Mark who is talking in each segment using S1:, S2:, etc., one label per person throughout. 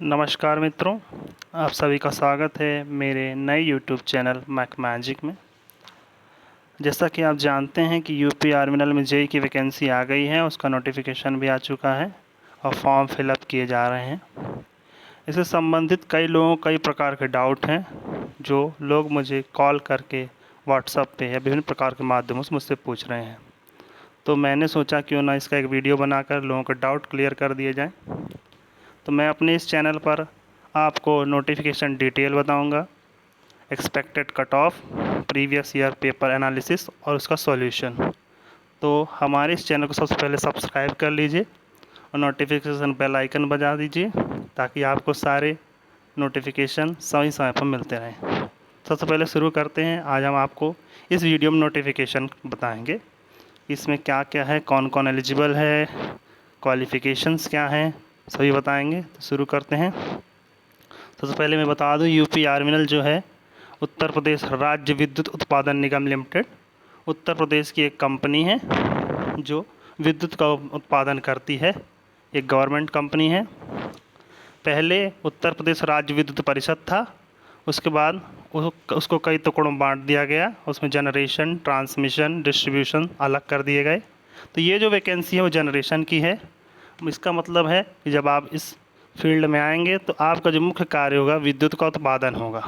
S1: नमस्कार मित्रों, आप सभी का स्वागत है मेरे नए यूट्यूब चैनल मैक मैजिक में। जैसा कि आप जानते हैं कि यूपी आर्मिनल में जेई की वैकेंसी आ गई है, उसका नोटिफिकेशन भी आ चुका है और फॉर्म फिलअप किए जा रहे हैं। इससे संबंधित कई लोगों कई प्रकार के डाउट हैं जो लोग मुझे कॉल करके व्हाट्सएप पे या विभिन्न प्रकार के माध्यमों से मुझसे पूछ रहे हैं। तो मैंने सोचा क्यों ना इसका एक वीडियो बनाकर लोगों के डाउट क्लियर कर दिए जाएँ। तो मैं अपने इस चैनल पर आपको नोटिफिकेशन डिटेल बताऊंगा, expected cut off, previous year paper analysis और उसका सॉल्यूशन। तो हमारे इस चैनल को सबसे पहले सब्सक्राइब कर लीजिए और नोटिफिकेशन बेल आइकन बजा दीजिए ताकि आपको सारे नोटिफिकेशन सही समय पर मिलते रहें। सबसे पहले शुरू करते हैं। आज हम आपको इस वीडियो में नोटिफिकेशन बताएंगे, इसमें क्या क्या है, कौन कौन एलिजिबल है, क्वालिफ़िकेशंस क्या हैं, सभी बताएंगे। तो शुरू करते हैं। सबसे पहले मैं बता दूं, यूपी आर्मिनल जो है उत्तर प्रदेश राज्य विद्युत उत्पादन निगम लिमिटेड उत्तर प्रदेश की एक कंपनी है जो विद्युत का उत्पादन करती है। एक गवर्नमेंट कंपनी है। पहले उत्तर प्रदेश राज्य विद्युत परिषद था, उसके बाद उसको कई टुकड़ों में बांट दिया गया। उसमें जनरेशन, ट्रांसमिशन, डिस्ट्रीब्यूशन अलग कर दिए गए। तो ये जो वैकेंसी है वो जनरेशन की है। इसका मतलब है कि जब आप इस फील्ड में आएंगे तो आपका जो मुख्य कार्य होगा विद्युत का उत्पादन होगा।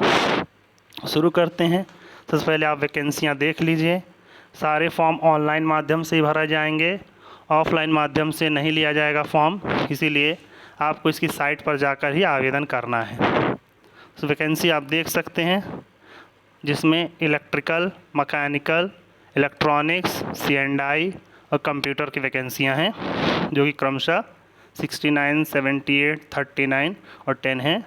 S1: शुरू करते हैं। सबसे पहले आप वैकेंसियाँ देख लीजिए। सारे फॉर्म ऑनलाइन माध्यम से ही भरा जाएंगे, ऑफलाइन माध्यम से नहीं लिया जाएगा फॉर्म, इसीलिए आपको इसकी साइट पर जाकर ही आवेदन करना है। तो वैकेंसी आप देख सकते हैं जिसमें इलेक्ट्रिकल, मैकेनिकल, इलेक्ट्रॉनिक्स, C&I और कंप्यूटर की वैकेंसियां हैं जो कि क्रमशः 69, 78, 39 और 10 हैं।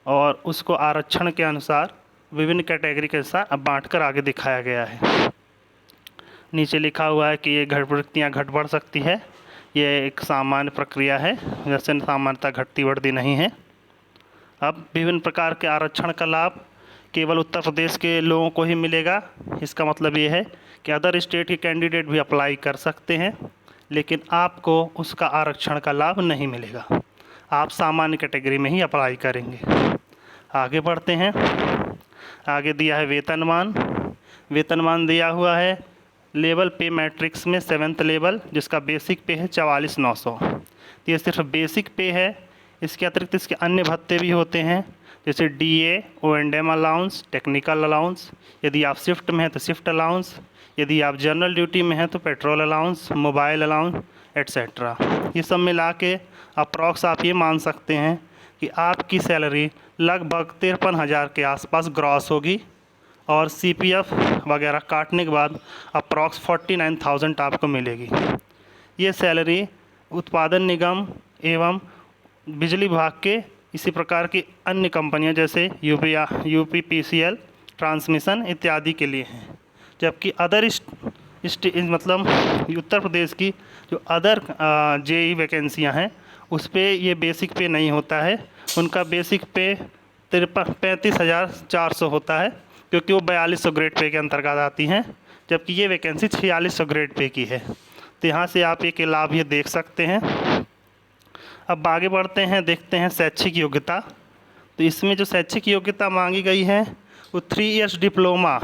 S1: और उसको आरक्षण के अनुसार विभिन्न कैटेगरी के अनुसार अब बांट कर आगे दिखाया गया है। नीचे लिखा हुआ है कि ये वृत्तियाँ घट बढ़ सकती है। ये एक सामान्य प्रक्रिया है, जैसे सामान्यता घटती बढ़ती नहीं है। अब विभिन्न प्रकार के आरक्षण का लाभ केवल उत्तर प्रदेश के लोगों को ही मिलेगा। इसका मतलब ये है कि अदर स्टेट के कैंडिडेट भी अप्लाई कर सकते हैं, लेकिन आपको उसका आरक्षण का लाभ नहीं मिलेगा। आप सामान्य कैटेगरी में ही अप्लाई करेंगे। आगे बढ़ते हैं। आगे दिया है वेतनमान। वेतनमान दिया हुआ है लेवल पे मैट्रिक्स में 7th लेवल, जिसका बेसिक पे है 44,900। तो ये सिर्फ बेसिक पे है। इसके अतिरिक्त इसके अन्य भत्ते भी होते हैं, जैसे DA, O&M allowance, technical allowance. यदि आप शिफ्ट में हैं तो शिफ्ट अलाउंस, यदि आप जनरल ड्यूटी में हैं तो petrol allowance, mobile allowance etcetera. ये सब मिला के अप्रॉक्स आप ये मान सकते हैं कि आपकी सैलरी लगभग 53,000 के आसपास ग्रॉस होगी और CPF वगैरह काटने के बाद अप्रॉक्स 49,000 आपको मिलेगी। ये सैलरी उत्पादन निगम एवं बिजली विभाग के इसी प्रकार की अन्य कंपनियां जैसे यूपी PCL, ट्रांसमिशन इत्यादि के लिए हैं। जबकि अदर मतलब उत्तर प्रदेश की जो अदर JE वैकेंसियां हैं उस पर ये बेसिक पे नहीं होता है। उनका बेसिक पे 35,400 होता है, क्योंकि वो 4200 ग्रेड पे के अंतर्गत आती हैं, जबकि ये वैकेंसी 4600 ग्रेड पे की है। तो यहाँ से आप एक लाभ ये देख सकते हैं। अब आगे बढ़ते हैं, देखते हैं शैक्षिक योग्यता। तो इसमें जो शैक्षिक योग्यता मांगी गई है वो 3 years diploma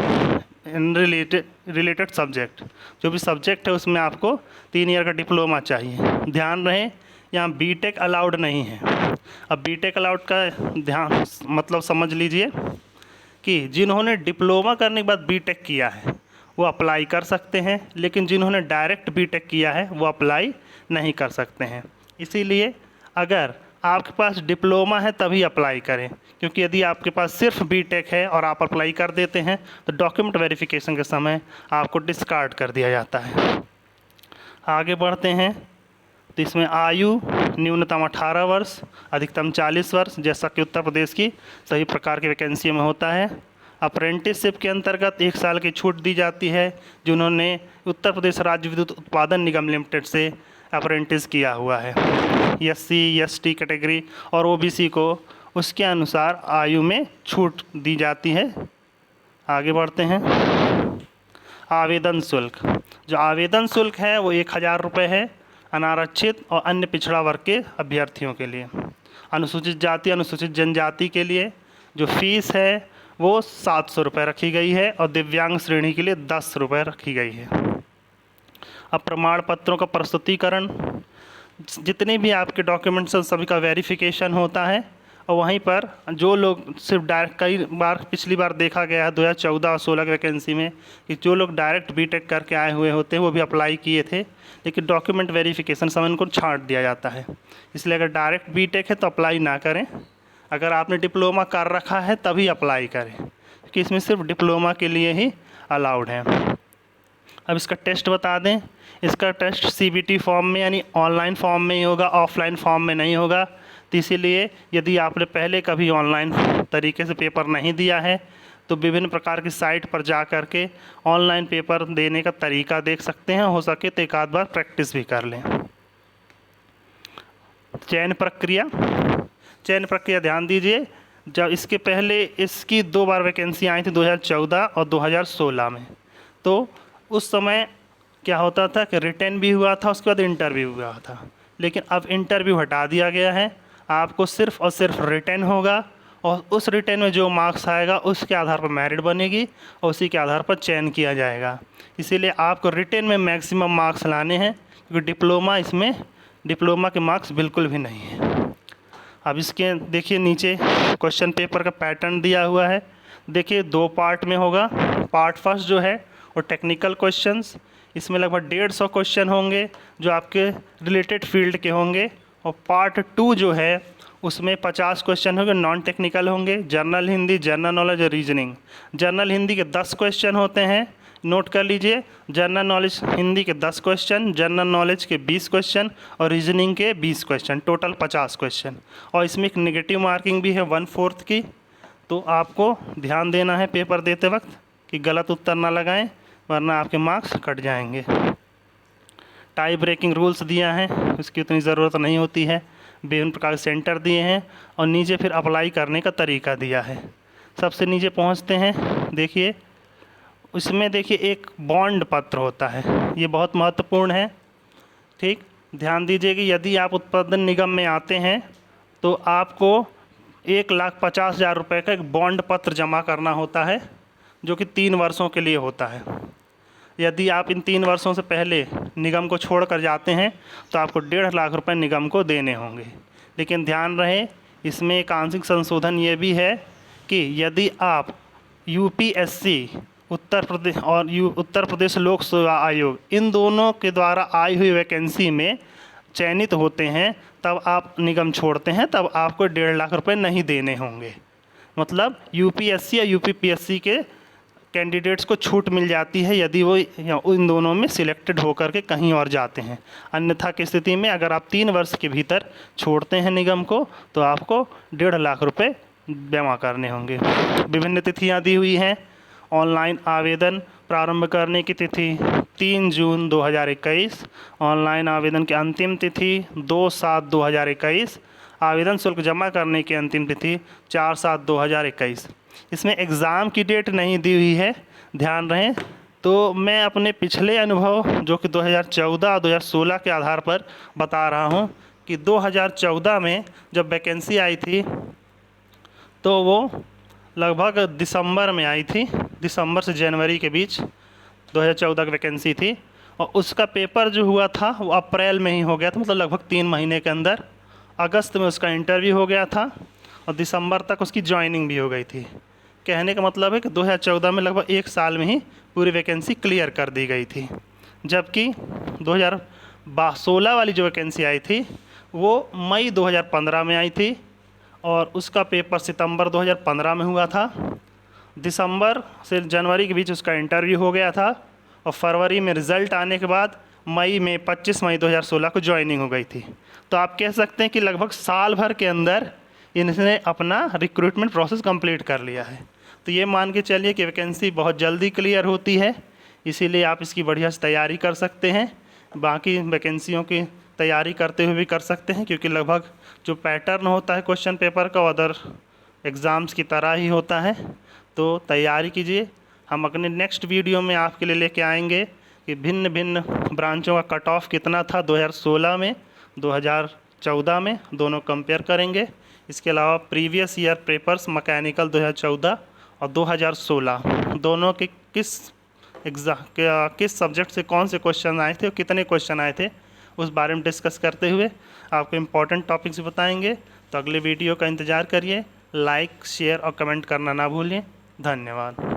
S1: in related subject. जो भी सब्जेक्ट है उसमें आपको 3 ईयर का डिप्लोमा चाहिए। ध्यान रहे यहाँ BTech अलाउड नहीं है। अब BTech अलाउड का ध्यान मतलब समझ लीजिए कि जिन्होंने डिप्लोमा करने के बाद BTech किया है वो अप्लाई कर सकते हैं, लेकिन जिन्होंने डायरेक्ट BTech किया है वो अप्लाई नहीं कर सकते हैं। इसीलिए अगर आपके पास डिप्लोमा है तभी अप्लाई करें, क्योंकि यदि आपके पास सिर्फ BTech है और आप अप्लाई कर देते हैं तो डॉक्यूमेंट वेरिफिकेशन के समय आपको डिस्कार्ड कर दिया जाता है। आगे बढ़ते हैं। तो इसमें आयु न्यूनतम 18 वर्ष, अधिकतम 40 वर्ष, जैसा कि उत्तर प्रदेश की सभी प्रकार की वैकेंसी में होता है। अप्रेंटिसशिप के अंतर्गत 1 साल की छूट दी जाती है जिन्होंने उत्तर प्रदेश राज्य विद्युत उत्पादन निगम लिमिटेड से अप्रेंटिस किया हुआ है। SC ST कैटेगरी और OBC को उसके अनुसार आयु में छूट दी जाती है। आगे बढ़ते हैं। आवेदन शुल्क। जो आवेदन शुल्क है वो 1,000 रुपये है अनारक्षित और अन्य पिछड़ा वर्ग के अभ्यर्थियों के लिए। अनुसूचित जाति अनुसूचित जनजाति के लिए जो फीस है वो 700 रुपये रखी गई है और दिव्यांग श्रेणी के लिए 10 रुपये रखी गई है। अब प्रमाण पत्रों का प्रस्तुतिकरण, जितने भी आपके डॉक्यूमेंट्स हैं सभी का वेरिफिकेशन होता है और वहीं पर जो लोग सिर्फ डायरेक्ट, कई बार पिछली बार देखा गया है 2014 और 16 की वैकेंसी में कि जो लोग डायरेक्ट बीटेक करके आए हुए होते हैं वो भी अप्लाई किए थे, लेकिन डॉक्यूमेंट वेरिफिकेशन समय उनको छांट दिया जाता है। इसलिए अगर डायरेक्ट बीटेक है तो अप्लाई ना करें, अगर आपने डिप्लोमा कर रखा है तभी अप्लाई करें, क्योंकि इसमें सिर्फ डिप्लोमा के लिए ही अलाउड है। अब इसका टेस्ट बता दें, इसका टेस्ट CBT फॉर्म में यानी ऑनलाइन फॉर्म में ही होगा, ऑफलाइन फॉर्म में नहीं होगा। तो इसीलिए यदि आपने पहले कभी ऑनलाइन तरीके से पेपर नहीं दिया है तो विभिन्न प्रकार की साइट पर जा कर के ऑनलाइन पेपर देने का तरीका देख सकते हैं, हो सके तो एक आध बार प्रैक्टिस भी कर लें। चयन प्रक्रिया ध्यान दीजिए, जब इसके पहले इसकी 2 बार वैकेंसी आई थी 2014 और 2016 में, तो उस समय क्या होता था कि रिटन भी हुआ था, उसके बाद इंटरव्यू हुआ था, लेकिन अब इंटरव्यू हटा दिया गया है। आपको सिर्फ और सिर्फ रिटन होगा और उस रिटन में जो मार्क्स आएगा उसके आधार पर मेरिट बनेगी और उसी के आधार पर चयन किया जाएगा। इसीलिए आपको रिटन में मैक्सिमम मार्क्स लाने हैं, क्योंकि डिप्लोमा के मार्क्स बिल्कुल भी नहीं है। अब इसके देखिए नीचे क्वेश्चन पेपर का पैटर्न दिया हुआ है। देखिए 2 पार्ट में होगा। पार्ट फर्स्ट जो है वो टेक्निकल क्वेश्चंस, इसमें लगभग 150 क्वेश्चन होंगे जो आपके रिलेटेड फील्ड के होंगे, और पार्ट 2 जो है उसमें 50 क्वेश्चन होंगे नॉन टेक्निकल होंगे, जनरल हिंदी, जनरल नॉलेज और रीजनिंग। जनरल हिंदी के 10 क्वेश्चन होते हैं, नोट कर लीजिए। जनरल नॉलेज हिंदी के 10 क्वेश्चन, जनरल नॉलेज के 20 क्वेश्चन और रीजनिंग के 20 क्वेश्चन, टोटल 50 क्वेश्चन। और इसमें एक नेगेटिव मार्किंग भी है 1/4 की, तो आपको ध्यान देना है पेपर देते वक्त कि गलत उत्तर ना लगाएं, वरना आपके मार्क्स कट जाएंगे। टाई ब्रेकिंग रूल्स दिया है, उसकी उतनी ज़रूरत नहीं होती है। विभिन्न प्रकार के सेंटर दिए हैं और नीचे फिर अप्लाई करने का तरीका दिया है। सबसे नीचे पहुंचते हैं, देखिए उसमें देखिए एक बॉन्ड पत्र होता है, ये बहुत महत्वपूर्ण है। ठीक, ध्यान दीजिए कि यदि आप उत्पादन निगम में आते हैं तो आपको 1,50,000 रुपये का एक बॉन्ड पत्र जमा करना होता है, जो कि 3 वर्षों के लिए होता है। यदि आप इन 3 वर्षों से पहले निगम को छोड़ कर जाते हैं तो आपको 1.5 लाख रुपए निगम को देने होंगे। लेकिन ध्यान रहे, इसमें एक आंशिक संशोधन ये भी है कि यदि आप UPSC उत्तर प्रदेश लोक सेवा आयोग इन दोनों के द्वारा आई हुई वैकेंसी में चयनित होते हैं, तब आप निगम छोड़ते हैं, तब आपको 1.5 लाख रुपए नहीं देने होंगे। मतलब UPSC या UPPSC के कैंडिडेट्स को छूट मिल जाती है यदि वो इन दोनों में सिलेक्टेड होकर के कहीं और जाते हैं। अन्यथा की स्थिति में अगर आप 3 वर्ष के भीतर छोड़ते हैं निगम को तो आपको 1.5 लाख रुपए जमा करने होंगे। विभिन्न तिथियां दी हुई हैं। ऑनलाइन आवेदन प्रारंभ करने की तिथि 3 जून 2021, ऑनलाइन आवेदन की अंतिम तिथि 2/7/2021, आवेदन शुल्क जमा करने की अंतिम तिथि 4/7/2021। इसमें एग्ज़ाम की डेट नहीं दी हुई है, ध्यान रहे। तो मैं अपने पिछले अनुभव जो कि 2014 और 2016 के आधार पर बता रहा हूँ कि 2014 में जब वैकेंसी आई थी तो वो लगभग दिसंबर में आई थी, दिसंबर से जनवरी के बीच 2014 की वैकेंसी थी, और उसका पेपर जो हुआ था वो अप्रैल में ही हो गया था, मतलब लगभग 3 महीने के अंदर। अगस्त में उसका इंटरव्यू हो गया था और दिसंबर तक उसकी ज्वाइनिंग भी हो गई थी। कहने का मतलब है कि 2014 में लगभग 1 साल में ही पूरी वैकेंसी क्लियर कर दी गई थी, जबकि 2016 वाली जो वैकेंसी आई थी वो मई 2015 में आई थी और उसका पेपर सितंबर 2015 में हुआ था। दिसंबर से जनवरी के बीच उसका इंटरव्यू हो गया था और फरवरी में रिज़ल्ट आने के बाद मई में 25 मई 2016 को ज्वाइनिंग हो गई थी। तो आप कह सकते हैं कि लगभग साल भर के अंदर इन्होंने अपना रिक्रूटमेंट प्रोसेस कंप्लीट कर लिया है। तो ये मान के चलिए कि वैकेंसी बहुत जल्दी क्लियर होती है, इसीलिए आप इसकी बढ़िया से तैयारी कर सकते हैं। बाकी वैकेंसियों की तैयारी करते हुए भी कर सकते हैं, क्योंकि लगभग जो पैटर्न होता है क्वेश्चन पेपर का अदर एग्ज़ाम्स की तरह ही होता है। तो तैयारी कीजिए। हम अपने नेक्स्ट वीडियो में आपके लिए लेके आएंगे कि भिन्न भिन्न ब्रांचों का कट ऑफ कितना था 2016 में, 2014 में, दोनों कंपेयर करेंगे। इसके अलावा प्रीवियस ईयर पेपर्स मैकेनिकल 2014 और 2016 दोनों के किस सब्जेक्ट से कौन से क्वेश्चन आए थे और कितने क्वेश्चन आए थे उस बारे में डिस्कस करते हुए आपको इम्पोर्टेंट टॉपिक्स बताएंगे। तो अगले वीडियो का इंतज़ार करिए। लाइक, शेयर और कमेंट करना ना भूलिए। धन्यवाद।